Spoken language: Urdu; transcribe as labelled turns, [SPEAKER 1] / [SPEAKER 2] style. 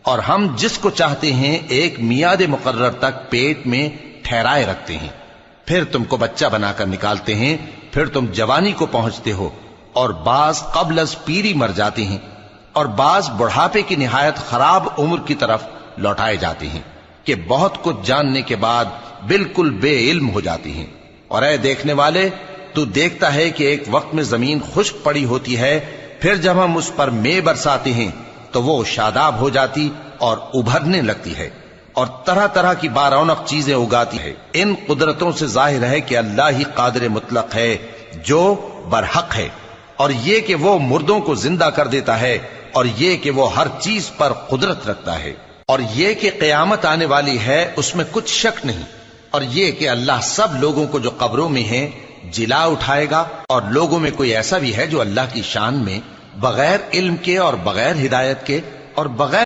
[SPEAKER 1] اور ہم جس کو چاہتے ہیں ایک میعاد مقرر تک پیٹ میں ٹھہرائے رکھتے ہیں، پھر تم کو بچہ بنا کر نکالتے ہیں، پھر تم جوانی کو پہنچتے ہو، اور بعض قبل از پیری مر جاتے ہیں، اور بعض بڑھاپے کی نہایت خراب عمر کی طرف لوٹائے جاتے ہیں کہ بہت کچھ جاننے کے بعد بالکل بے علم ہو جاتی ہیں۔ اور اے دیکھنے والے، تو دیکھتا ہے کہ ایک وقت میں زمین خشک پڑی ہوتی ہے، پھر جب ہم اس پر مے برساتے ہیں تو وہ شاداب ہو جاتی اور ابھرنے لگتی ہے اور طرح طرح کی بارونق چیزیں اگاتی ہے۔ ان قدرتوں سے ظاہر ہے کہ اللہ ہی قادر مطلق ہے جو برحق ہے، اور یہ کہ وہ مردوں کو زندہ کر دیتا ہے، اور یہ کہ وہ ہر چیز پر قدرت رکھتا ہے، اور یہ کہ قیامت آنے والی ہے اس میں کچھ شک نہیں، اور یہ کہ اللہ سب لوگوں کو جو قبروں میں ہیں جلا اٹھائے گا، اور لوگوں میں کوئی ایسا بھی ہے جو اللہ کی شان میں بغیر علم کے اور بغیر ہدایت کے اور بغیر